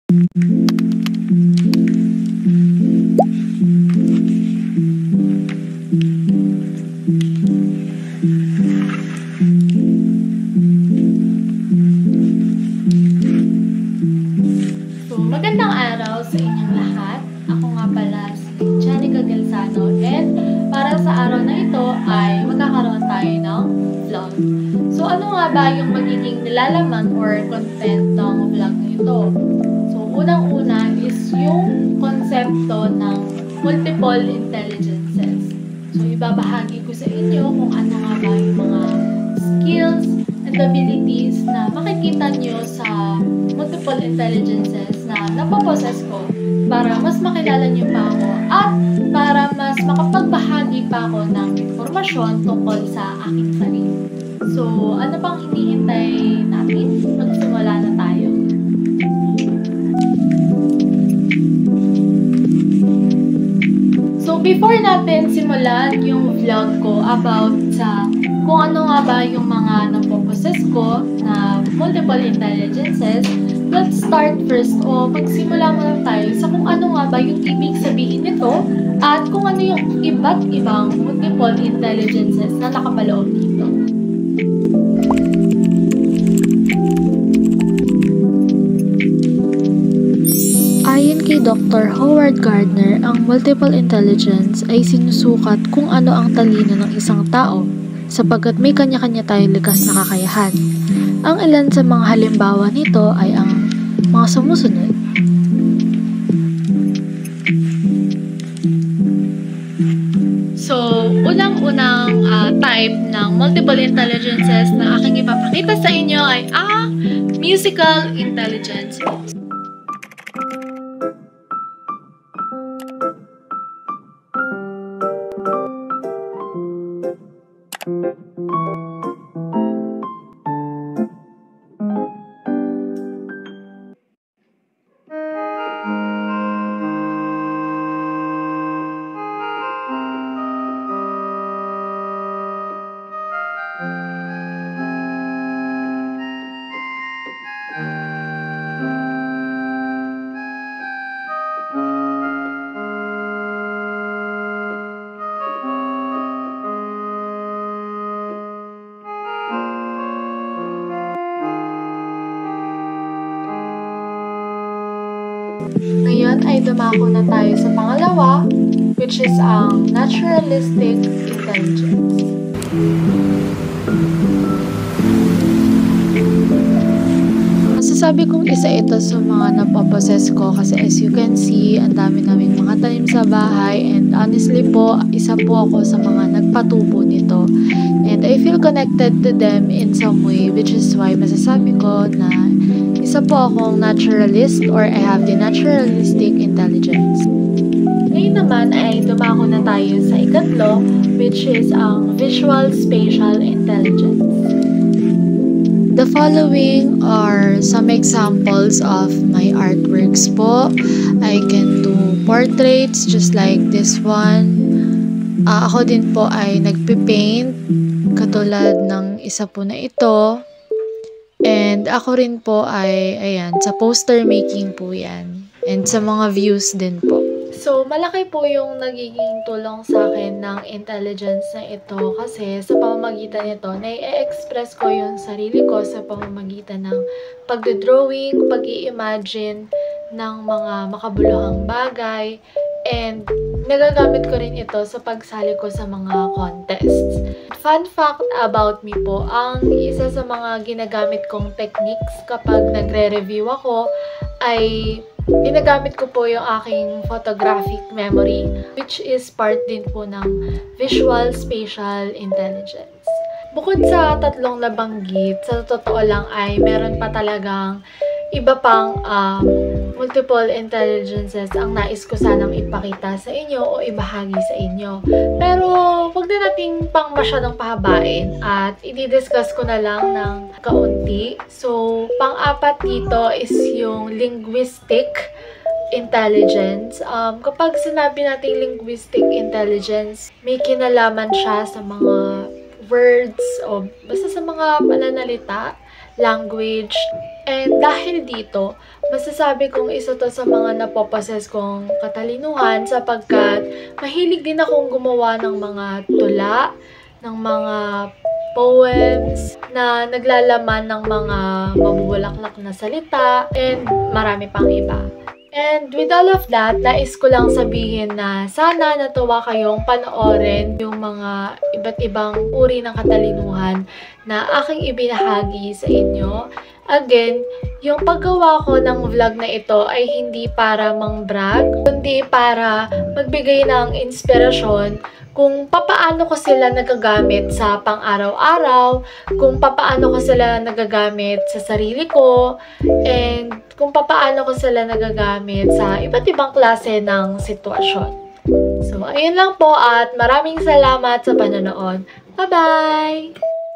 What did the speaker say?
Magandang araw sa inyong lahat. Ako nga pala si Janica Galzano, and para sa araw na ito ay magkakaroon tayo ng vlog. So ano nga ba yung magiging nilalaman or content ng vlog na ito? So unang-una is yung konsepto ng multiple intelligences. So ibabahagi ko sa inyo kung ano nga ba yung mga skills and abilities na makikita nyo sa multiple intelligences na napoposes ko para mas makilala nyo pa ako at para mas makapagbahagi pa ako ng informasyon tungkol sa aking sarili. So, ano pang hinihintay natin? Magsimula na tayo. So, before natin simulan yung vlog ko about sa kung ano nga ba yung mga napoposes ko na multiple intelligences, let's start first o magsimula muna tayo sa kung ano nga ba yung ibig sabihin nito at kung ano yung iba't ibang multiple intelligences na nakapaloob dito. Ayon kay Dr. Howard Gardner, ang multiple intelligence ay sinusukat kung ano ang talino ng isang tao sapagkat may kanya-kanya tayong likas na kakayahan. Ang ilan sa mga halimbawa nito ay ang mga sumusunod. So, unang-unang type ng multiple intelligences na aking ipapakita sa inyo ay musical intelligence. Ngayon ay dumako na tayo sa pangalawa, which is ang naturalistic intelligence. Masasabi kong isa ito sa mga napoposes ko kasi as you can see, ang dami naming mga tanim sa bahay and honestly po, isa po ako sa mga nagpatubo nito. And I feel connected to them in some way, which is why masasabi ko na isa po akong naturalist or I have the naturalistic intelligence. Ngayon naman ay dumako na tayo sa ikatlo, which is ang visual spatial intelligence. The following are some examples of my artworks po. I can do portraits just like this one. Ako din po ay nagpipaint katulad ng isa po na ito. And ako rin po ay, ayan, sa poster making po yan. And sa mga views din po. So, malaki po yung nagiging tulong sa akin ng intelligence na ito kasi sa pamamagitan nito, na-express ko yung sarili ko sa pamamagitan ng pagdodrawing, pag-i-imagine ng mga makabuluhang bagay, and nagagamit ko rin ito sa pagsali ko sa mga contests. Fun fact about me po, ang isa sa mga ginagamit kong techniques kapag nagre-review ako ay ginagamit ko po yung aking photographic memory, which is part din po ng visual spatial intelligence. Bukod sa tatlong nabanggit, sa totoo lang ay meron pa talagang iba pang multiple intelligences ang nais ko sanang ipakita sa inyo o ibahagi sa inyo. Pero wag na nating pang masyadong pahabain at i-discuss ko na lang ng kaunti. So, pang-apat dito is yung linguistic intelligence. Kapag sinabi natin linguistic intelligence, may kinalaman siya sa mga words o basta sa mga pananalita, language, And dahil dito, masasabi kong isa to sa mga napoposes kong katalinuhan sapagkat mahilig din akong gumawa ng mga tula, ng mga poems na naglalaman ng mga mabubulaklak na salita, and marami pang iba. And with all of that, nais ko lang sabihin na sana natuwa kayong panoorin yung mga iba't ibang uri ng katalinuhan na aking ibinahagi sa inyo. Again, yung paggawa ko ng vlog na ito ay hindi para mang-brag, kundi para magbigay ng inspirasyon kung papaano ko sila nagagamit sa pang-araw-araw, kung papaano ko sila nagagamit sa sarili ko, and kung papaano ko sila nagagamit sa iba't ibang klase ng sitwasyon. So, ayun lang po at maraming salamat sa panonood. Bye-bye!